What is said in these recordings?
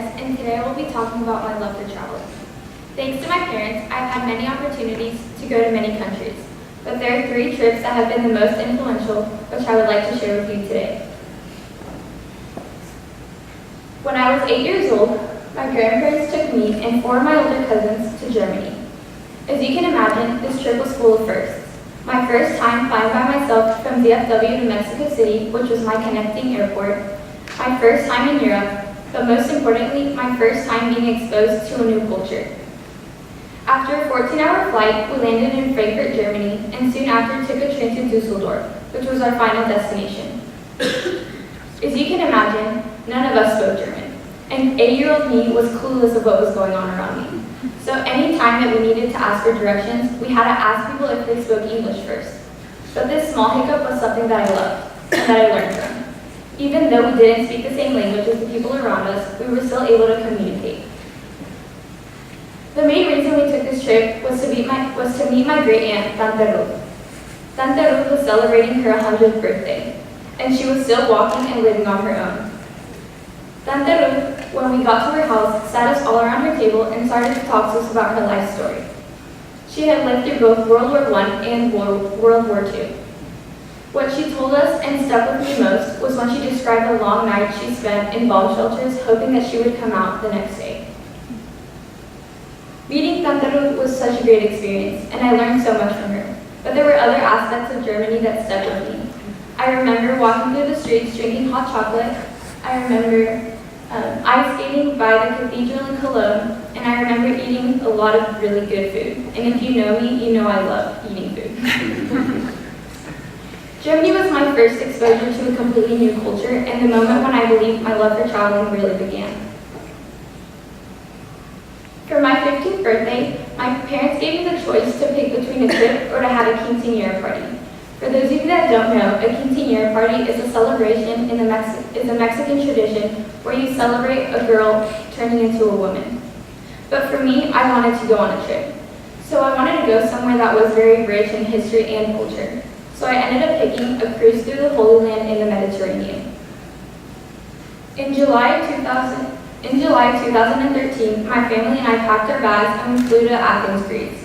Martinez, and today I will be talking about my love for travel. Thanks to my parents, I've had many opportunities to go to many countries, but there are 3 trips that have been the most influential, which I would like to share with you today. When I was 8 years old, my grandparents took me and 4 of my older cousins to Germany. As you can imagine, this trip was full of firsts. My first time flying by myself from DFW to Mexico City, which was my connecting airport, my first time in Europe, but most importantly, my first time being exposed to a new culture. After a 14-hour flight, we landed in Frankfurt, Germany, and soon after took a train to Dusseldorf, which was our final destination. As you can imagine, none of us spoke German, and 8-year-old me was clueless of what was going on around me. So any time that we needed to ask for directions, we had to ask people if they spoke English first. But this small hiccup was something that I loved, and that I learned from. Even though we didn't speak the same language as the people around us, we were still able to communicate. The main reason we took this trip was to meet my great aunt, Tante Ruth. Tante Ruth was celebrating her 100th birthday, and she was still walking and living on her own. Tante Ruth, when we got to her house, sat us all around her table and started to talk to us about her life story. She had lived through both World War I and World War II. What she told us and stuck with me most was when she described the long nights she spent in bomb shelters, hoping that she would come out the next day. Meeting Tante Ruth was such a great experience, and I learned so much from her. But there were other aspects of Germany that stuck with me. I remember walking through the streets drinking hot chocolate. I remember ice skating by the cathedral in Cologne, and I remember eating a lot of really good food. And if you know me, you know I love eating food. Germany was my first exposure to a completely new culture, and the moment when I believed my love for traveling really began. For my 15th birthday, my parents gave me the choice to pick between a trip or to have a quinceañera party. For those of you that don't know, a quinceañera party is a celebration is a Mexican tradition where you celebrate a girl turning into a woman. But for me, I wanted to go on a trip. So I wanted to go somewhere that was very rich in history and culture. So I ended up picking a cruise through the Holy Land in the Mediterranean. In July of 2013, my family and I packed our bags and we flew to Athens, Greece.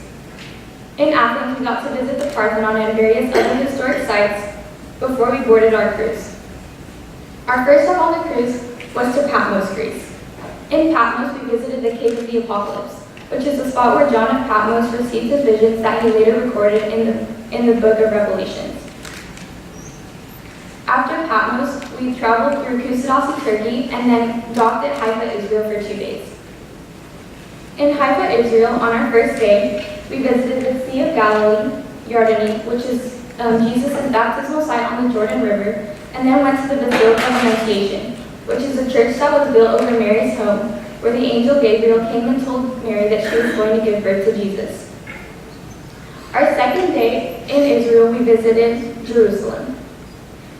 In Athens, we got to visit the Parthenon and various other historic sites before we boarded our cruise. Our first stop on the cruise was to Patmos, Greece. In Patmos, we visited the Cave of the Apocalypse, which is the spot where John of Patmos received the visions that he later recorded in the book of Revelations. After Patmos, we traveled through Kusadasi, Turkey, and then docked at Haifa, Israel for 2 days. In Haifa, Israel, on our first day, we visited the Sea of Galilee, Yardeni, which is Jesus' baptismal site on the Jordan River, and then went to the Basilica of Annunciation, which is a church that was built over Mary's home, where the angel Gabriel came and told Mary that she was going to give birth to Jesus. Our second day in Israel, we visited Jerusalem.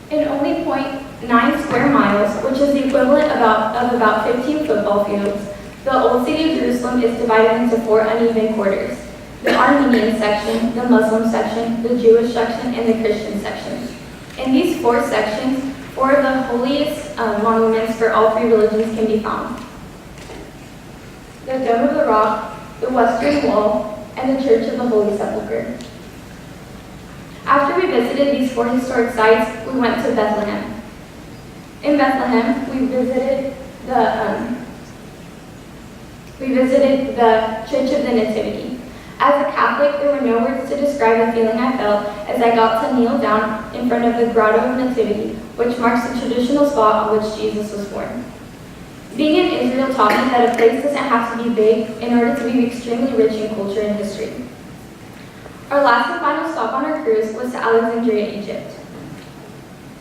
In only 0.9 square miles, which is the equivalent of about 15 football fields, the old city of Jerusalem is divided into 4 uneven quarters: the Armenian section, the Muslim section, the Jewish section, and the Christian section. In these 4 sections, 4 of the holiest monuments for all 3 religions can be found: the Dome of the Rock, the Western Wall, and the Church of the Holy Sepulchre. After we visited these 4 historic sites, we went to Bethlehem. In Bethlehem, we visited the Church of the Nativity. As a Catholic, there were no words to describe the feeling I felt as I got to kneel down in front of the Grotto of Nativity, which marks the traditional spot on which Jesus was born. Being in Israel taught me that a place doesn't have to be big in order to be extremely rich in culture and history. Our last and final stop on our cruise was to Alexandria, Egypt.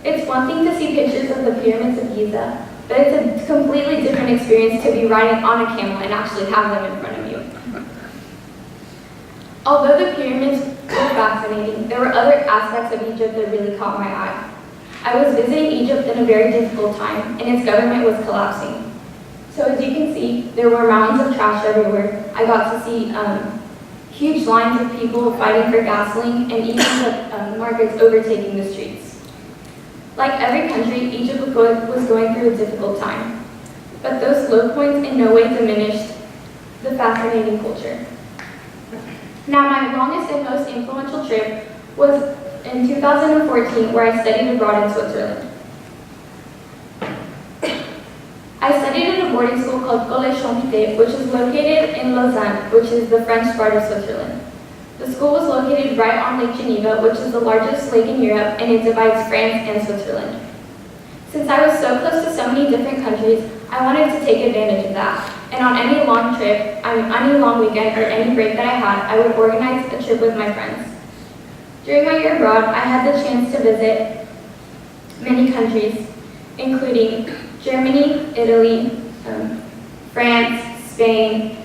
It's one thing to see pictures of the pyramids of Giza, but it's a completely different experience to be riding on a camel and actually have them in front of you. Although the pyramids were fascinating, there were other aspects of Egypt that really caught my eye. I was visiting Egypt in a very difficult time, and its government was collapsing. So as you can see, there were mountains of trash everywhere. I got to see huge lines of people fighting for gasoline, and even the markets overtaking the streets. Like every country, Egypt was going through a difficult time. but those low points in no way diminished the fascinating culture. Now, my longest and most influential trip was in 2014, where I studied abroad in Switzerland. I studied in a boarding school called Collège Champité, which is located in Lausanne, which is the French part of Switzerland. The school was located right on Lake Geneva, which is the largest lake in Europe, and it divides France and Switzerland. Since I was so close to so many different countries, I wanted to take advantage of that. And on any long trip, any long weekend, or any break that I had, I would organize a trip with my friends. During my year abroad, I had the chance to visit many countries, including Germany, Italy, France, Spain,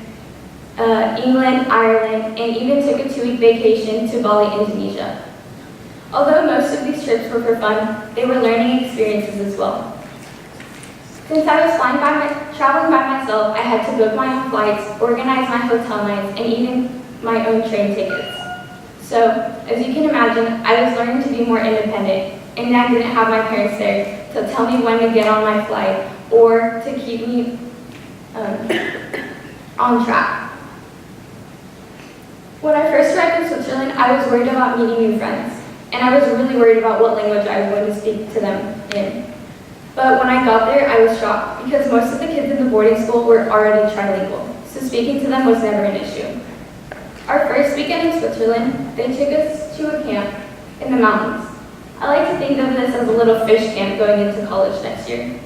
England, Ireland, and even took a 2-week vacation to Bali, Indonesia. Although most of these trips were for fun, they were learning experiences as well. Since I was traveling by myself, I had to book my own flights, organize my hotel nights, and even my own train tickets. So, as you can imagine, I was learning to be more independent, and I didn't have my parents there to tell me when to get on my flight or to keep me on track. When I first arrived in Switzerland, I was worried about meeting new friends, and I was really worried about what language I was going to speak to them in. But when I got there, I was shocked because most of the kids in the boarding school were already trilingual, so speaking to them was never an issue. Our first weekend in Switzerland, they took us to a camp in the mountains. I like to think of this as a little fish camp going into college next year.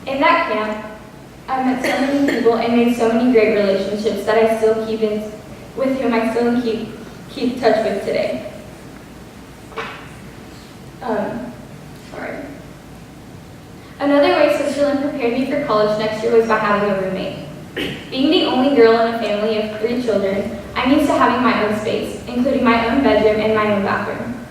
In that camp, I met so many people and made so many great relationships that I still with whom I still keep touch with today. Another way Switzerland prepared me for college next year was by having a roommate. Being the only girl in a family of 3 children, I'm used to having my own space, including my own bedroom and my own bathroom.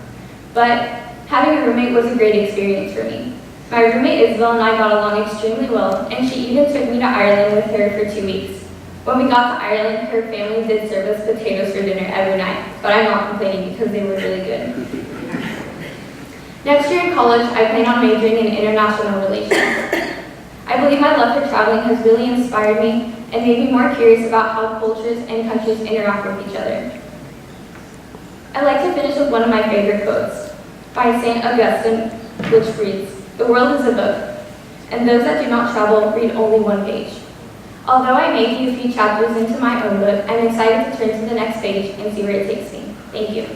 But having a roommate was a great experience for me. My roommate Isabel and I got along extremely well, and she even took me to Ireland with her for 2 weeks. When we got to Ireland, her family did serve us potatoes for dinner every night, but I'm not complaining because they were really good. Next year in college, I plan on majoring in international relations. I believe my love for traveling has really inspired me and made me more curious about how cultures and countries interact with each other. I'd like to finish with one of my favorite quotes by St. Augustine, which reads, "The world is a book, and those that do not travel read only one page." Although I may be a few chapters into my own book, I'm excited to turn to the next page and see where it takes me. Thank you.